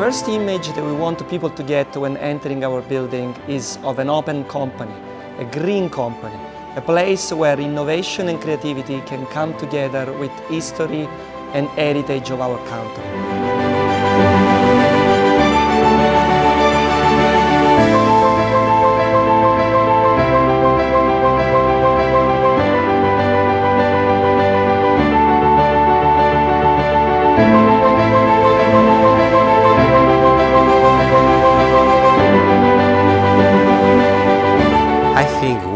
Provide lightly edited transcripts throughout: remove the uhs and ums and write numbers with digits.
first image that we want people to get when entering our building is of an open company, a green company, a place where innovation and creativity can come together with history and heritage of our country.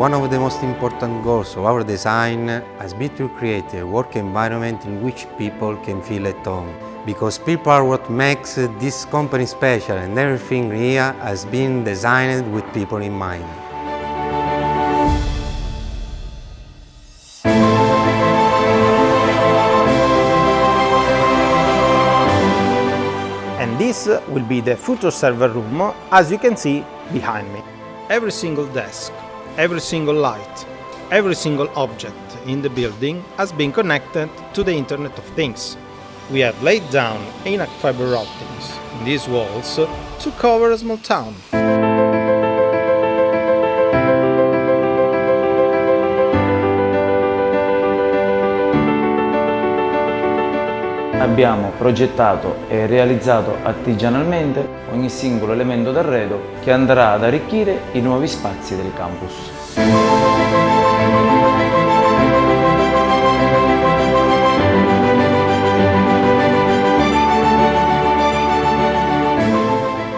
One of the most important goals of our design has been to create a work environment in which people can feel at home. Because people are what makes this company special, and everything here has been designed with people in mind. And this will be the future server room, as you can see behind me. Every single desk, every single light, every single object in the building has been connected to the Internet of Things. We have laid down enough fiber optics in these walls to cover a small town. Abbiamo progettato e realizzato artigianalmente ogni singolo elemento d'arredo che andrà ad arricchire i nuovi spazi del campus.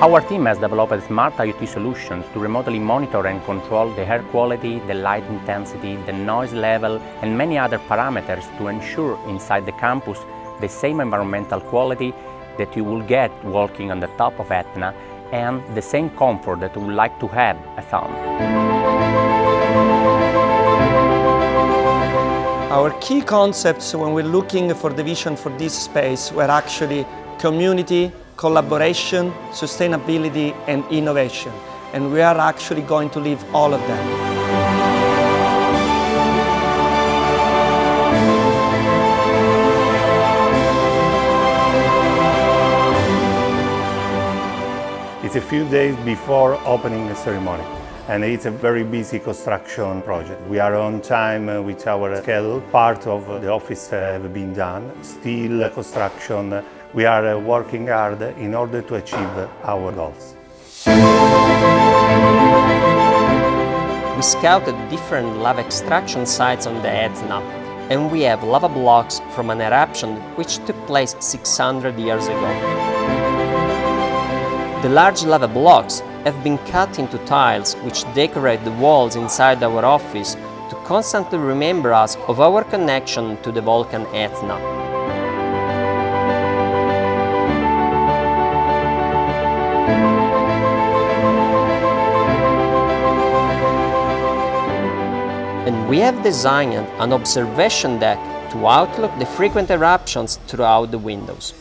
Our team has developed smart IoT solutions to remotely monitor and control the air quality, the light intensity, the noise level, and many other parameters to ensure inside the campus the same environmental quality that you will get walking on the top of Etna and the same comfort that you would like to have at home. Our key concepts when we're looking for the vision for this space were actually community, collaboration, sustainability and innovation. And we are actually going to live all of them. It's a few days before opening the ceremony, and it's a very busy construction project. We are on time with our schedule. Part of the office have been done. Still construction. We are working hard in order to achieve our goals. We scouted different lava extraction sites on the Etna, and we have lava blocks from an eruption which took place 600 years ago. The large lava blocks have been cut into tiles which decorate the walls inside our office to constantly remember us of our connection to the volcano Etna. And we have designed an observation deck to outlook the frequent eruptions throughout the windows.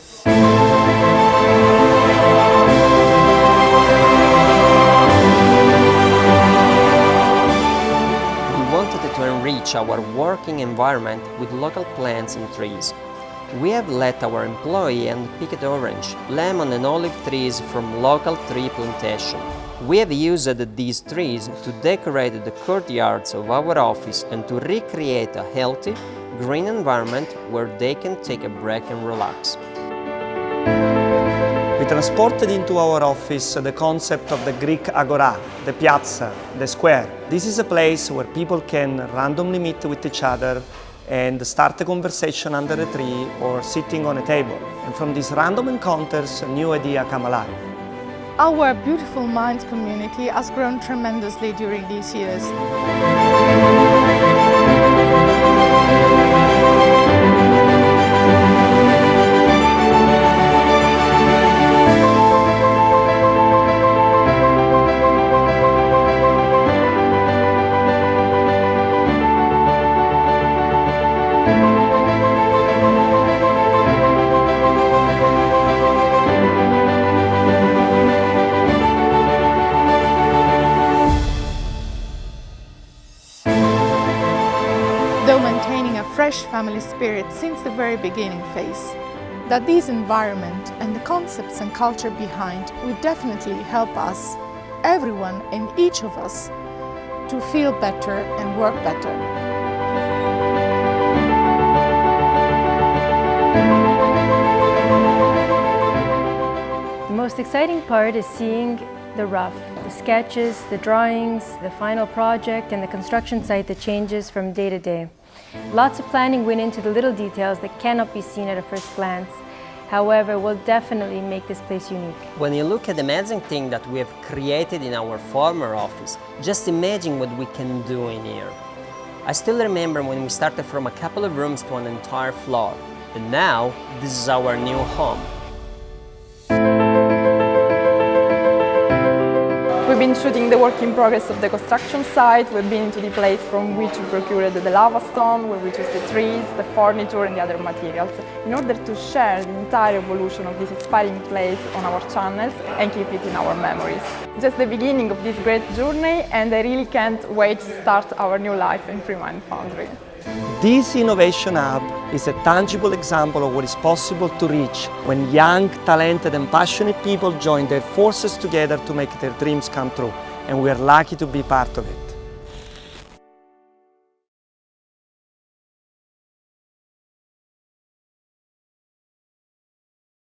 To enrich our working environment with local plants and trees. We have let our employee pick orange, lemon and olive trees from local tree plantation. We have used these trees to decorate the courtyards of our office and to recreate a healthy, green environment where they can take a break and relax. We transported into our office the concept of the Greek agora, the piazza, the square. This is a place where people can randomly meet with each other and start a conversation under a tree or sitting on a table. And from these random encounters, a new idea come alive. Our beautiful Mind community has grown tremendously during these years. Though maintaining a fresh family spirit since the very beginning phase, that this environment and the concepts and culture behind will definitely help us, everyone and each of us, to feel better and work better. The most exciting part is seeing the rough, the sketches, the drawings, the final project and the construction site that changes from day to day. Lots of planning went into the little details that cannot be seen at a first glance. However, will definitely make this place unique. When you look at the amazing thing that we have created in our former office, just imagine what we can do in here. I still remember when we started from a couple of rooms to an entire floor, and now this is our new home. We've been shooting the work in progress of the construction site. We've been to the place from which we procured the lava stone, where we choose the trees, the furniture and the other materials, in order to share the entire evolution of this inspiring place on our channels and keep it in our memories. Just the beginning of this great journey, and I really can't wait to start our new life in Mind Foundry. This Innovation Hub is a tangible example of what is possible to reach when young, talented and passionate people join their forces together to make their dreams come true, and we are lucky to be part of it.